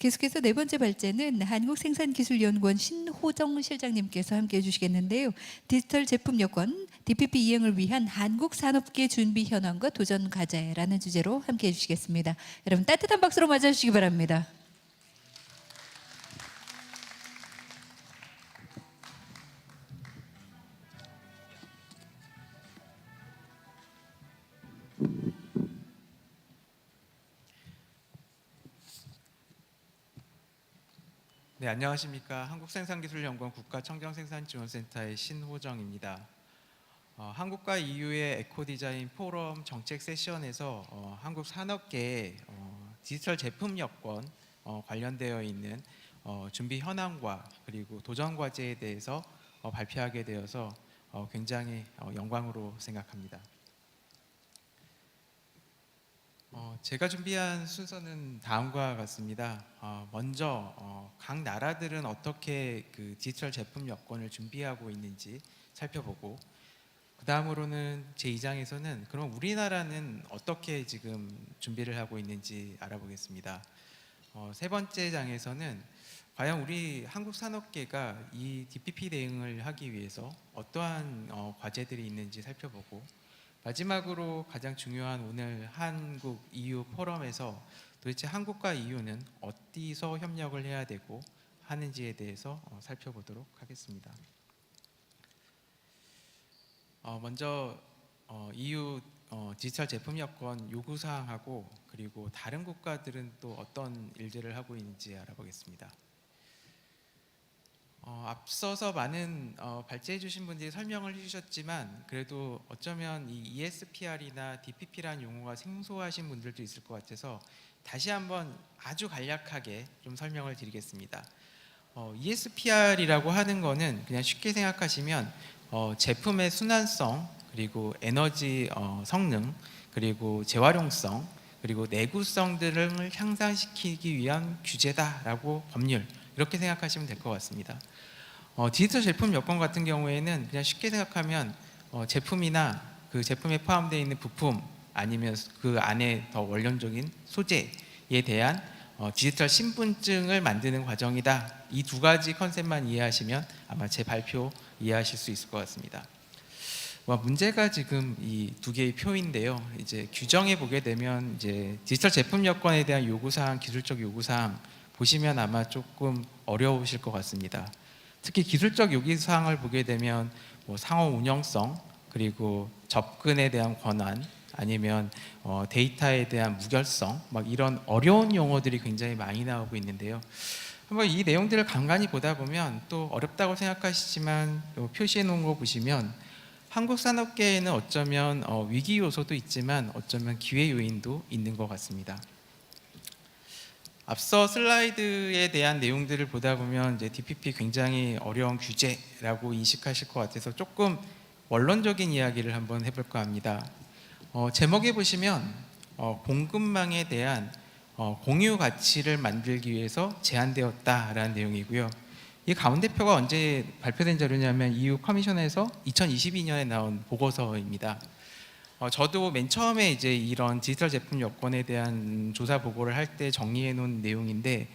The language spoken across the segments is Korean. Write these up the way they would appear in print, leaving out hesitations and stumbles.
계속해서 네 번째 발제는 한국생산기술연구원 신호정 실장님께서 함께해 주시겠는데요. 디지털 제품 여건, DPP 이행을 위한 한국 산업계 준비 현황과 도전 과제라는 주제로 함께해 주시겠습니다. 여러분 따뜻한 박수로 맞아 주시기 바랍니다. 네, 안녕하십니까. 한국생산기술연구원 국가청정생산지원센터의 신호정입니다. 한국과 EU의 에코디자인 포럼 정책 세션에서 한국 산업계의 디지털 제품 여건 관련되어 있는 준비 현황과 그리고 도전 과제에 대해서 발표하게 되어서 굉장히 영광으로 생각합니다. 제가 준비한 순서는 다음과 같습니다. 먼저 각 나라들은 어떻게 그 디지털 제품 여건을 준비하고 있는지 살펴보고, 그 다음으로는 제 2장에서는 그럼 우리나라는 어떻게 지금 준비를 하고 있는지 알아보겠습니다. 세 번째 장에서는 과연 우리 한국 산업계가 이 DPP 대응을 하기 위해서 어떠한 과제들이 있는지 살펴보고, 마지막으로 가장 중요한 오늘 한국 EU 포럼에서 도대체 한국과 EU는 어디서 협력을 해야 되고 하는지에 대해서 살펴보도록 하겠습니다. 먼저 EU 디지털 제품 여건 요구 사항하고 그리고 다른 국가들은 또 어떤 일들을 하고 있는지 알아보겠습니다. 앞서서 많은 발제해 주신 분들이 설명을 해주셨지만 그래도 어쩌면 이 ESPR이나 DPP라는 용어가 생소하신 분들도 있을 것 같아서 다시 한번 아주 간략하게 좀 설명을 드리겠습니다. ESPR이라고 하는 거는 그냥 쉽게 생각하시면 제품의 순환성, 그리고 에너지 성능, 그리고 재활용성, 그리고 내구성 등을 향상시키기 위한 규제다라고 법률, 이렇게 생각하시면 될 것 같습니다. 디지털 제품 여건 같은 경우에는 그냥 쉽게 생각하면 제품이나 그 제품에 포함되어 있는 부품 아니면 그 안에 더 원론적인 소재에 대한 디지털 신분증을 만드는 과정이다. 이 두 가지 컨셉만 이해하시면 아마 제 발표 이해하실 수 있을 것 같습니다. 문제가 지금 이 두 개의 표인데요. 이제 규정에 보게 되면 이제 디지털 제품 여건에 대한 요구사항, 기술적 요구사항 보시면 아마 조금 어려우실 것 같습니다. 특히 기술적 요구사항을 보게 되면 상호 운영성, 그리고 접근에 대한 권한, 아니면 데이터에 대한 무결성, 이런 어려운 용어들이 굉장히 많이 나오고 있는데요. 한번 이 내용들을 간간히 보다 보면 또 어렵다고 생각하시지만 표시해 놓은 거 보시면 한국 산업계에는 어쩌면 위기 요소도 있지만 어쩌면 기회 요인도 있는 것 같습니다. 앞서 슬라이드에 대한 내용들을 보다 보면 이제 DPP 굉장히 어려운 규제라고 인식하실 것 같아서 조금 원론적인 이야기를 한번 해볼까 합니다. 제목에 보시면 공급망에 대한 공유 가치를 만들기 위해서 제안되었다라는 내용이고요. 이 가운데표가 언제 발표된 자료냐면 EU 커미션에서 2022년에 나온 보고서입니다. 저도 맨 처음에 이제 이런 디지털 제품 여건에 대한 조사 보고를 할 때 정리해 놓은 내용인데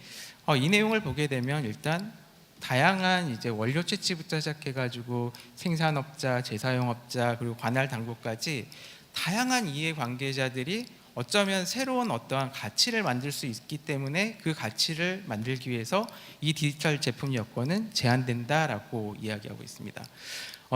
이 내용을 보게 되면 일단 다양한 이제 원료 채취부터 시작해 가지고 생산업자, 재사용업자, 그리고 관할 당국까지 다양한 이해 관계자들이 어쩌면 새로운 어떠한 가치를 만들 수 있기 때문에 그 가치를 만들기 위해서 이 디지털 제품 여건은 제한된다라고 이야기하고 있습니다.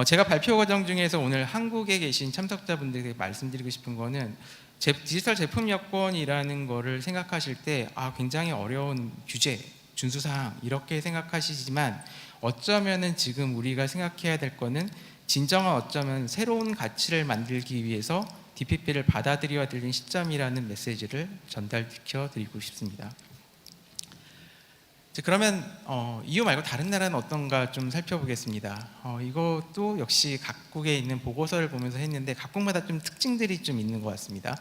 제가 발표 과정 중에서 오늘 한국에 계신 참석자분들에게 말씀드리고 싶은 거는 디지털 제품 여건이라는 거를 생각하실 때 굉장히 어려운 규제, 준수사항 이렇게 생각하시지만 어쩌면은 지금 우리가 생각해야 될 거는 진정한 어쩌면 새로운 가치를 만들기 위해서 DPP를 받아들여야 되는 시점이라는 메시지를 전달시켜 드리고 싶습니다. 그러면 EU 말고 다른 나라는 어떤가 좀 살펴보겠습니다. 이것도 역시 각국에 있는 보고서를 보면서 했는데 각국마다 좀 특징들이 좀 있는 것 같습니다.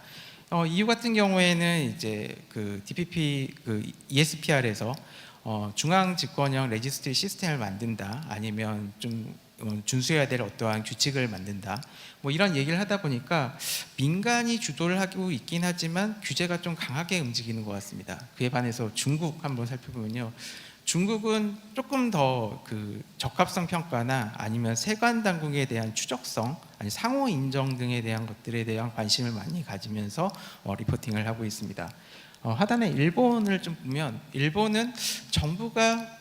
EU 같은 경우에는 이제 그 DPP 그 ESPR에서 중앙 집권형 레지스트리 시스템을 만든다, 아니면 좀 준수해야 될 어떠한 규칙을 만든다. 뭐 이런 얘기를 하다 보니까 민간이 주도를 하고 있긴 하지만 규제가 좀 강하게 움직이는 것 같습니다. 그에 반해서 중국 한번 살펴보면요. 중국은 조금 더 그 적합성 평가나 아니면 세관 당국에 대한 추적성, 아니 상호 인정 등에 대한 것들에 대한 관심을 많이 가지면서 리포팅을 하고 있습니다. 하단에 일본을 좀 보면 일본은 정부가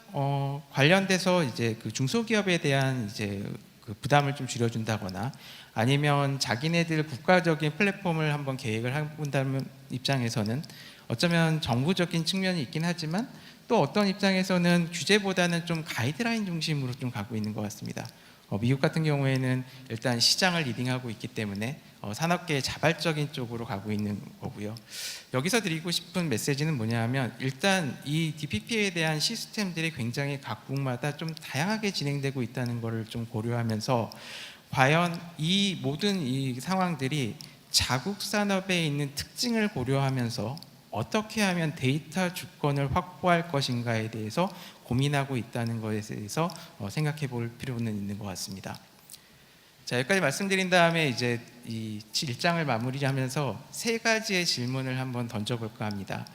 관련돼서 이제 그 중소기업에 대한 이제 그 부담을 좀 줄여준다거나 아니면 자기네들 국가적인 플랫폼을 한번 계획을 해본다는 입장에서는 어쩌면 정부적인 측면이 있긴 하지만 또 어떤 입장에서는 규제보다는 좀 가이드라인 중심으로 좀 가고 있는 것 같습니다. 미국 같은 경우에는 일단 시장을 리딩하고 있기 때문에 산업계의 자발적인 쪽으로 가고 있는 거고요. 여기서 드리고 싶은 메시지는 뭐냐 하면 일단 이 DPP에 대한 시스템들이 굉장히 각국마다 좀 다양하게 진행되고 있다는 것을 좀 고려하면서 과연 이 모든 이 상황들이 자국 산업에 있는 특징을 고려하면서 어떻게 하면 데이터 주권을 확보할 것인가에 대해서 고민하고 있다는 것에 대해서 생각해 볼 필요는 있는 것 같습니다. 자, 여기까지 말씀드린 다음에 이제 이 1장을 마무리하면서 세 가지의 질문을 한번 던져볼까 합니다.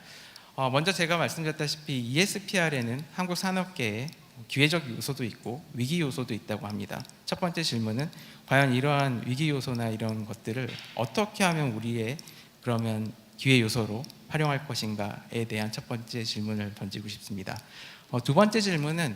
먼저 제가 말씀드렸다시피 ESPR에는 한국 산업계에 기회적 요소도 있고 위기 요소도 있다고 합니다. 첫 번째 질문은 과연 이러한 위기 요소나 이런 것들을 어떻게 하면 우리의 그러면 기회 요소로 활용할 것인가에 대한 첫 번째 질문을 던지고 싶습니다. 두 번째 질문은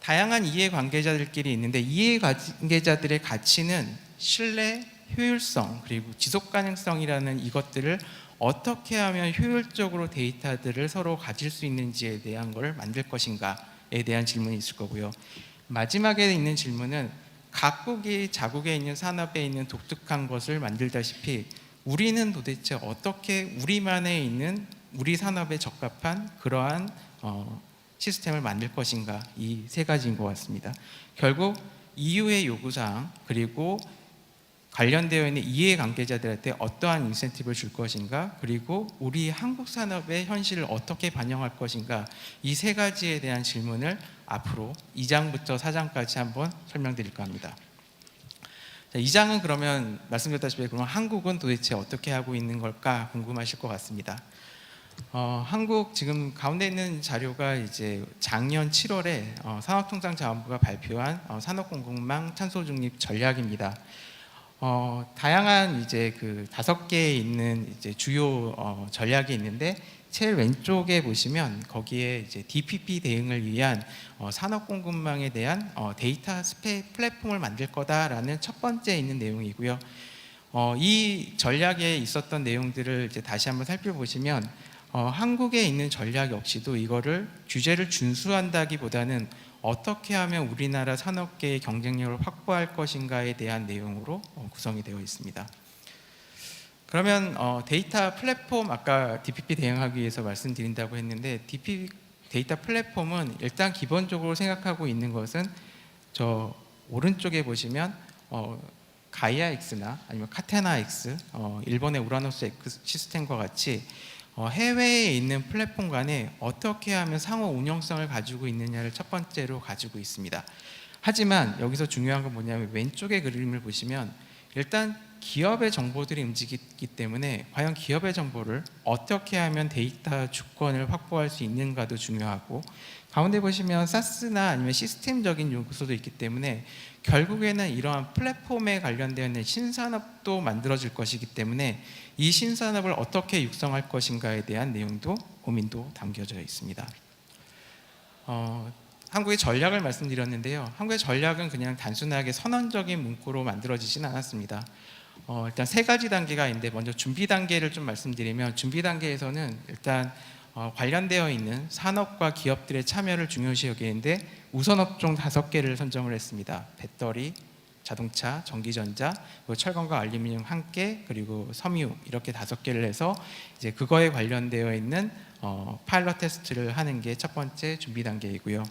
다양한 이해관계자들끼리 있는데 이해관계자들의 가치는 신뢰, 효율성 그리고 지속가능성이라는 이것들을 어떻게 하면 효율적으로 데이터들을 서로 가질 수 있는지에 대한 것을 만들 것인가에 대한 질문이 있을 거고요. 마지막에 있는 질문은 각국이 자국에 있는 산업에 있는 독특한 것을 만들다시피 우리는 도대체 어떻게 우리만에 있는 우리 산업에 적합한 그러한 시스템을 만들 것인가, 이 세 가지인 것 같습니다. 결국 EU의 요구사항 그리고 관련되어 있는 이해관계자들한테 어떠한 인센티브를 줄 것인가, 그리고 우리 한국 산업의 현실을 어떻게 반영할 것인가, 이 세 가지에 대한 질문을 앞으로 2장부터 4장까지 한번 설명드릴까 합니다. 2장은 그러면 말씀드렸다시피 그럼 한국은 도대체 어떻게 하고 있는 걸까 궁금하실 것 같습니다. 한국 지금 가운데 있는 자료가 이제 작년 7월에 산업통상자원부가 발표한 산업공급망 탄소중립 전략입니다. 다양한 이제 그 5개에 있는 이제 주요 전략이 있는데 제일 왼쪽에 보시면 거기에 이제 DPP 대응을 위한 산업 공급망에 대한 데이터 플랫폼을 만들 거다라는 첫 번째 있는 내용이고요. 이 전략에 있었던 내용들을 이제 다시 한번 살펴보시면 한국에 있는 전략 역시도 이거를 규제를 준수한다기보다는 어떻게 하면 우리나라 산업계의 경쟁력을 확보할 것인가에 대한 내용으로 구성이 되어 있습니다. 그러면 데이터 플랫폼, 아까 DPP 대응하기 위해서 말씀드린다고 했는데 DPP 데이터 플랫폼은 일단 기본적으로 생각하고 있는 것은 저 오른쪽에 보시면 가이아 X나 아니면 카테나 X, 일본의 우라노스 X 시스템과 같이 해외에 있는 플랫폼 간에 어떻게 하면 상호 운영성을 가지고 있느냐를 첫 번째로 가지고 있습니다. 하지만 여기서 중요한 건 뭐냐면 왼쪽의 그림을 보시면 일단 기업의 정보들이 움직이기 때문에 과연 기업의 정보를 어떻게 하면 데이터 주권을 확보할 수 있는가도 중요하고, 가운데 보시면 사스나 아니면 시스템적인 요소도 있기 때문에 결국에는 이러한 플랫폼에 관련되어 있는 신산업도 만들어질 것이기 때문에 이 신산업을 어떻게 육성할 것인가에 대한 내용도 고민도 담겨져 있습니다. 한국의 전략을 말씀드렸는데요. 한국의 전략은 그냥 단순하게 선언적인 문구로 만들어지진 않았습니다. 일단 3가지 단계가 있는데 먼저 준비 단계를 좀 말씀드리면, 준비 단계에서는 일단 관련되어 있는 산업과 기업들의 참여를 중요시 여기는데 우선 업종 5개를 선정을 했습니다. 배터리, 자동차, 전기전자, 그리고 철강과 알루미늄 1개, 그리고 섬유, 이렇게 5개를 해서 이제 그거에 관련되어 있는 파일럿 테스트를 하는 게 첫 번째 준비 단계이고요.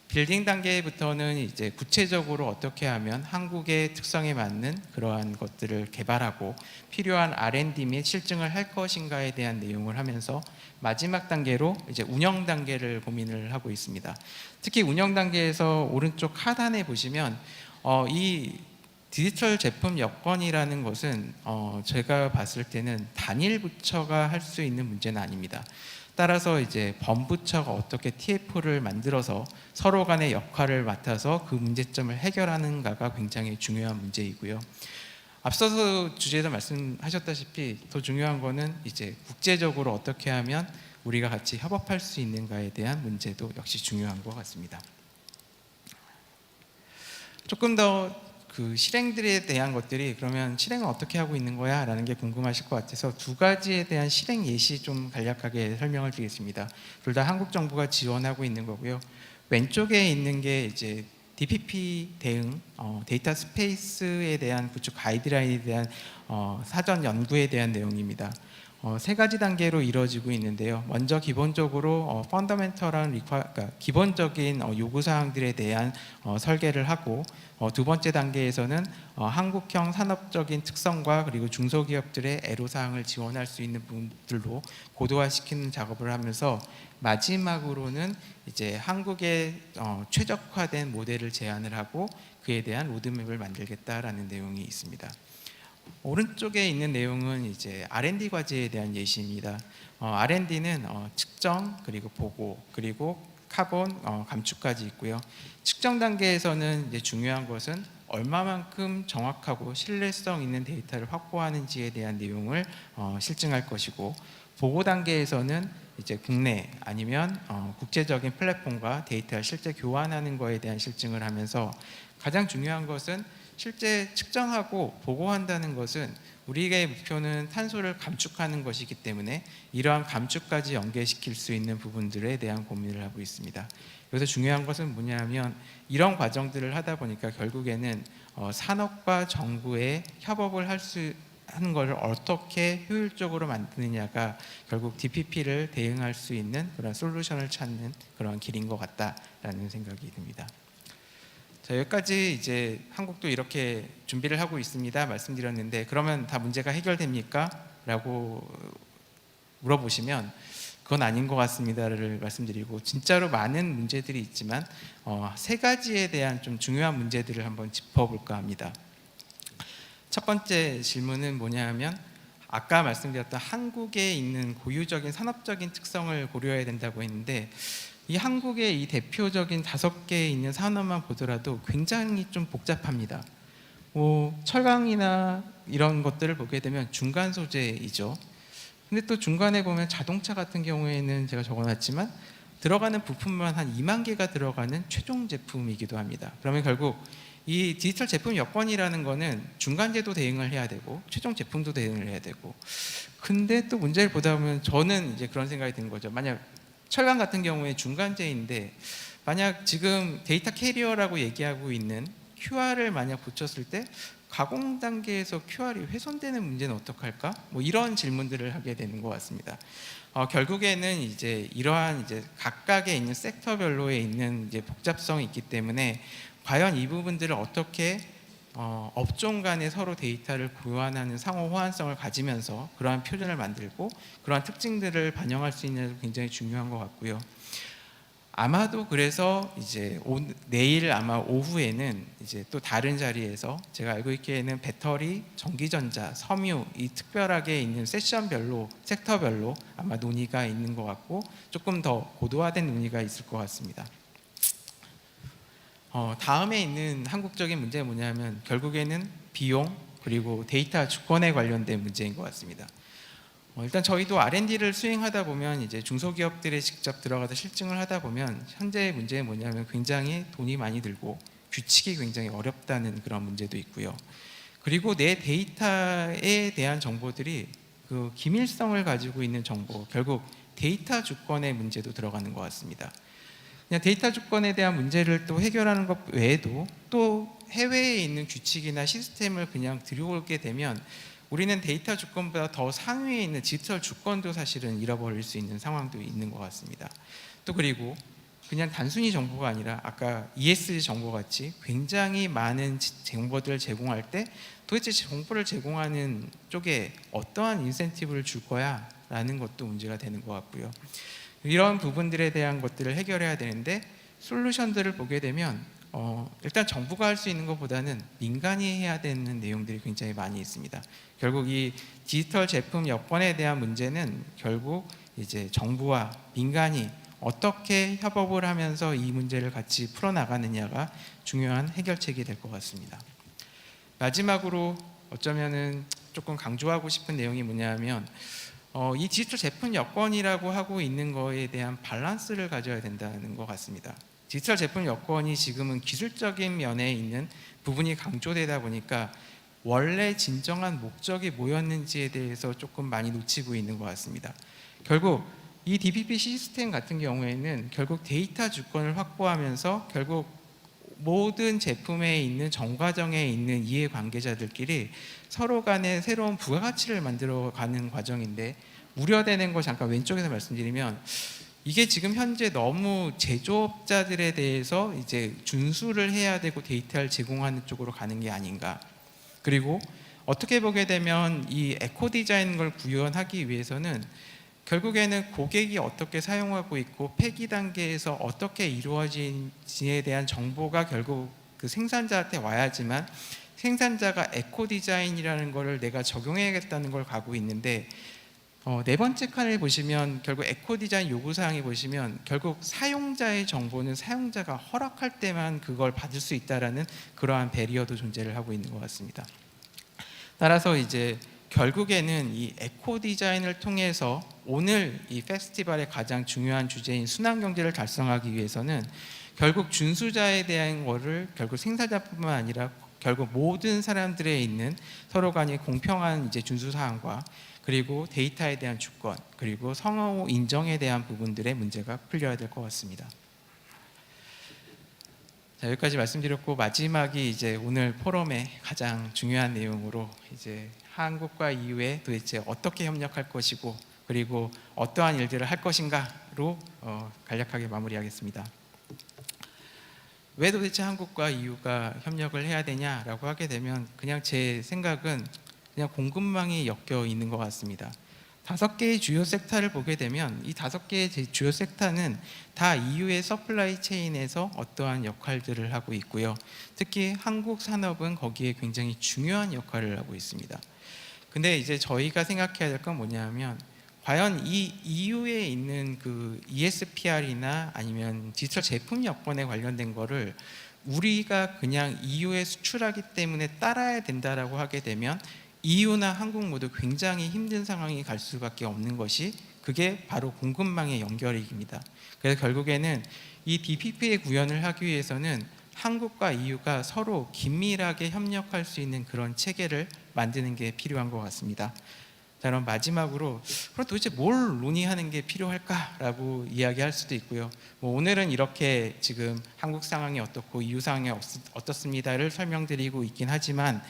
빌딩 단계부터는 이제 구체적으로 어떻게 하면 한국의 특성에 맞는 그러한 것들을 개발하고 필요한 R&D 및 실증을 할 것인가에 대한 내용을 하면서 마지막 단계로 이제 운영 단계를 고민을 하고 있습니다. 특히 운영 단계에서 오른쪽 하단에 보시면 이 디지털 제품 여건이라는 것은 제가 봤을 때는 단일 부처가 할 수 있는 문제는 아닙니다. 따라서 이제 범부처가 어떻게 TF를 만들어서 서로 간의 역할을 맡아서 그 문제점을 해결하는가가 굉장히 중요한 문제이고요. 앞서서 주제에서 말씀하셨다시피 더 중요한 거는 이제 국제적으로 어떻게 하면 우리가 같이 협업할 수 있는가에 대한 문제도 역시 중요한 것 같습니다. 조금 더 그 실행들에 대한 것들이 그러면 실행을 어떻게 하고 있는 거야? 라는 게 궁금하실 것 같아서 두 가지에 대한 실행 예시 좀 간략하게 설명을 드리겠습니다. 둘 다 한국 정부가 지원하고 있는 거고요. 왼쪽에 있는 게 이제 DPP 대응, 데이터 스페이스에 대한 구축 가이드라인에 대한 사전 연구에 대한 내용입니다. 세 가지 단계로 이루어지고 있는데요. 먼저 기본적으로 펀더멘털한 그러니까 기본적인 요구 사항들에 대한 설계를 하고 두 번째 단계에서는 한국형 산업적인 특성과 그리고 중소기업들의 애로 사항을 지원할 수 있는 부분들로 고도화시키는 작업을 하면서 마지막으로는 이제 한국의 최적화된 모델을 제안을 하고 그에 대한 로드맵을 만들겠다라는 내용이 있습니다. 오른쪽에 있는 내용은 이제 R&D 과제에 대한 예시입니다. R&D는 측정 그리고 보고 그리고 카본 감축까지 있고요. 측정 단계에서는 이제 중요한 것은 얼마만큼 정확하고 신뢰성 있는 데이터를 확보하는지에 대한 내용을 실증할 것이고, 보고 단계에서는 이제 국내 아니면 국제적인 플랫폼과 데이터를 실제 교환하는 것에 대한 실증을 하면서 가장 중요한 것은 실제 측정하고 보고한다는 것은 우리의 목표는 탄소를 감축하는 것이기 때문에 이러한 감축까지 연계시킬 수 있는 부분들에 대한 고민을 하고 있습니다. 여기서 중요한 것은 뭐냐면 이런 과정들을 하다 보니까 결국에는 산업과 정부의 협업을 하는 것을 어떻게 효율적으로 만드느냐가 결국 DPP를 대응할 수 있는 그런 솔루션을 찾는 그런 길인 것 같다라는 생각이 듭니다. 자, 여기까지 이제 한국도 이렇게 준비를 하고 있습니다 말씀드렸는데, 그러면 다 문제가 해결됩니까? 라고 물어보시면 그건 아닌 것 같습니다를 말씀드리고, 진짜로 많은 문제들이 있지만 세 가지에 대한 좀 중요한 문제들을 한번 짚어볼까 합니다. 첫 번째 질문은 뭐냐 하면 아까 말씀드렸던 한국에 있는 고유적인 산업적인 특성을 고려해야 된다고 했는데, 이 한국의 이 대표적인 5개에 있는 산업만 보더라도 굉장히 좀 복잡합니다. 철강이나 이런 것들을 보게 되면 중간 소재이죠. 근데 또 중간에 보면 자동차 같은 경우에는 제가 적어놨지만 들어가는 부품만 한 2만 개가 들어가는 최종 제품이기도 합니다. 그러면 결국 이 디지털 제품 여건이라는 거는 중간재도 대응을 해야 되고 최종 제품도 대응을 해야 되고, 근데 또 문제를 보다 보면 저는 이제 그런 생각이 드는 거죠. 만약 철강 같은 경우에 중간재인데 만약 지금 데이터 캐리어라고 얘기하고 있는 QR을 만약 붙였을 때 가공 단계에서 QR이 훼손되는 문제는 어떡할까? 이런 질문들을 하게 되는 것 같습니다. 결국에는 이제 이러한 이제 각각에 있는 섹터별로에 있는 이제 복잡성이 있기 때문에 과연 이 부분들을 어떻게 업종 간에 서로 데이터를 교환하는 상호 호환성을 가지면서 그러한 표준을 만들고 그러한 특징들을 반영할 수 있는 게 굉장히 중요한 것 같고요. 아마도 그래서 이제 내일 아마 오후에는 이제 또 다른 자리에서 제가 알고 있기에는 배터리, 전기전자, 섬유 이 특별하게 있는 세션별로 섹터별로 아마 논의가 있는 것 같고 조금 더 고도화된 논의가 있을 것 같습니다. 다음에 있는 한국적인 문제는 뭐냐면 결국에는 비용 그리고 데이터 주권에 관련된 문제인 것 같습니다. 일단 저희도 R&D를 수행하다 보면 이제 중소기업들에 직접 들어가서 실증을 하다 보면 현재의 문제는 뭐냐면 굉장히 돈이 많이 들고 규칙이 굉장히 어렵다는 그런 문제도 있고요. 그리고 내 데이터에 대한 정보들이 그 기밀성을 가지고 있는 정보, 결국 데이터 주권의 문제도 들어가는 것 같습니다. 그냥 데이터 주권에 대한 문제를 또 해결하는 것 외에도 또 해외에 있는 규칙이나 시스템을 그냥 들여오게 되면 우리는 데이터 주권보다 더 상위에 있는 디지털 주권도 사실은 잃어버릴 수 있는 상황도 있는 것 같습니다. 또 그리고 그냥 단순히 정보가 아니라 아까 ESG 정보 같이 굉장히 많은 정보들을 제공할 때 도대체 정보를 제공하는 쪽에 어떠한 인센티브를 줄 거야 라는 것도 문제가 되는 것 같고요. 이런 부분들에 대한 것들을 해결해야 되는데 솔루션들을 보게 되면 일단 정부가 할 수 있는 것보다는 민간이 해야 되는 내용들이 굉장히 많이 있습니다. 결국 이 디지털 제품 여건에 대한 문제는 결국 이제 정부와 민간이 어떻게 협업을 하면서 이 문제를 같이 풀어나가느냐가 중요한 해결책이 될 것 같습니다. 마지막으로 어쩌면은 조금 강조하고 싶은 내용이 뭐냐면 이 디지털 제품 여건이라고 하고 있는 거에 대한 밸런스를 가져야 된다는 것 같습니다. 디지털 제품 여건이 지금은 기술적인 면에 있는 부분이 강조되다 보니까 원래 진정한 목적이 뭐였는지에 대해서 조금 많이 놓치고 있는 것 같습니다. 결국 이 DPP 시스템 같은 경우에는 결국 데이터 주권을 확보하면서 결국 모든 제품에 있는 정과정에 있는 이해관계자들끼리 서로 간에 새로운 부가가치를 만들어가는 과정인데, 우려되는 거 잠깐 왼쪽에서 말씀드리면 이게 지금 현재 너무 제조업자들에 대해서 이제 준수를 해야 되고 데이터를 제공하는 쪽으로 가는 게 아닌가. 그리고 어떻게 보게 되면 이 에코 디자인 걸 구현하기 위해서는 결국에는 고객이 어떻게 사용하고 있고 폐기 단계에서 어떻게 이루어진지에 대한 정보가 결국 그 생산자한테 와야지만 생산자가 에코 디자인이라는 거를 내가 적용해야겠다는 걸 가고 있는데, 네 번째 칸을 보시면 결국 에코 디자인 요구사항에 보시면 결국 사용자의 정보는 사용자가 허락할 때만 그걸 받을 수 있다라는 그러한 배리어도 존재를 하고 있는 것 같습니다. 따라서 이제 결국에는 이 에코 디자인을 통해서 오늘 이 페스티벌의 가장 중요한 주제인 순환 경제를 달성하기 위해서는 결국 준수자에 대한 거를 결국 생산자뿐만 아니라 결국 모든 사람들에 있는 서로 간의 공평한 이제 준수 사항과 그리고 데이터에 대한 주권, 그리고 성호 인정에 대한 부분들의 문제가 풀려야 될 것 같습니다. 자, 여기까지 말씀드렸고, 마지막이 이제 오늘 포럼의 가장 중요한 내용으로 이제 한국과 EU에 도대체 어떻게 협력할 것이고 그리고 어떠한 일들을 할 것인가로 간략하게 마무리하겠습니다. 왜 도대체 한국과 EU가 협력을 해야 되냐라고 하게 되면 그냥 제 생각은 그냥 공급망이 엮여 있는 것 같습니다. 5개의 주요 섹터를 보게 되면 이 5개의 주요 섹터는 다 EU의 서플라이 체인에서 어떠한 역할들을 하고 있고요. 특히 한국 산업은 거기에 굉장히 중요한 역할을 하고 있습니다. 근데 이제 저희가 생각해야 될 건 뭐냐면 과연 이 EU에 있는 그 ESPR이나 아니면 디지털 제품 여건에 관련된 거를 우리가 그냥 EU에 수출하기 때문에 따라야 된다라고 하게 되면 EU나 한국 모두 굉장히 힘든 상황이 갈 수밖에 없는 것이 그게 바로 공급망의 연결입니다. 그래서 결국에는 이 DPP의 구현을 하기 위해서는 한국과 EU가 서로 긴밀하게 협력할 수 있는 그런 체계를 만드는 게 필요한 것 같습니다. 자, 그럼 마지막으로 그럼 도대체 뭘 논의하는 게 필요할까라고 이야기할 수도 있고요. 오늘은 이렇게 지금 한국 상황이 어떻고 EU 상황이 어떻습니다를 설명드리고 있긴 하지만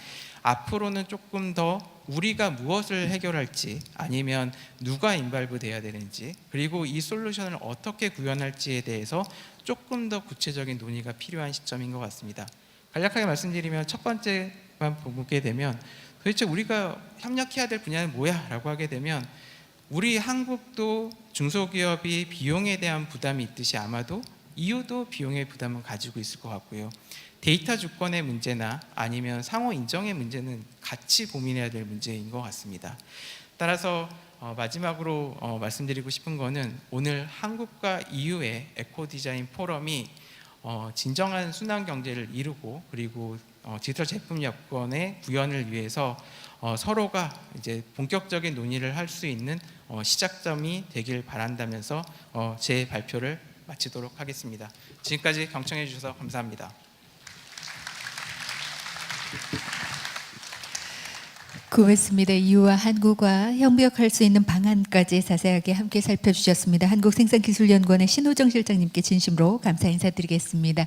앞으로는 조금 더 우리가 무엇을 해결할지 아니면 누가 인발브 돼야 되는지 그리고 이 솔루션을 어떻게 구현할지에 대해서 조금 더 구체적인 논의가 필요한 시점인 것 같습니다. 간략하게 말씀드리면 첫 번째만 보게 되면 도대체 우리가 협력해야 될 분야는 뭐야? 라고 하게 되면 우리 한국도 중소기업이 비용에 대한 부담이 있듯이 아마도 EU도 비용의 부담은 가지고 있을 것 같고요. 데이터 주권의 문제나 아니면 상호 인정의 문제는 같이 고민해야 될 문제인 것 같습니다. 따라서 마지막으로 말씀드리고 싶은 거는 오늘 한국과 EU의 에코 디자인 포럼이 진정한 순환 경제를 이루고 그리고 디지털 제품 여건의 구현을 위해서 서로가 이제 본격적인 논의를 할 수 있는 시작점이 되길 바란다면서 제 발표를 마치도록 하겠습니다. 지금까지 경청해 주셔서 감사합니다. 고맙습니다. EU와 한국과 협력할 수 있는 방안까지 자세하게 함께 살펴주셨습니다. 한국생산기술연구원의 신호정 실장님께 진심으로 감사 인사드리겠습니다.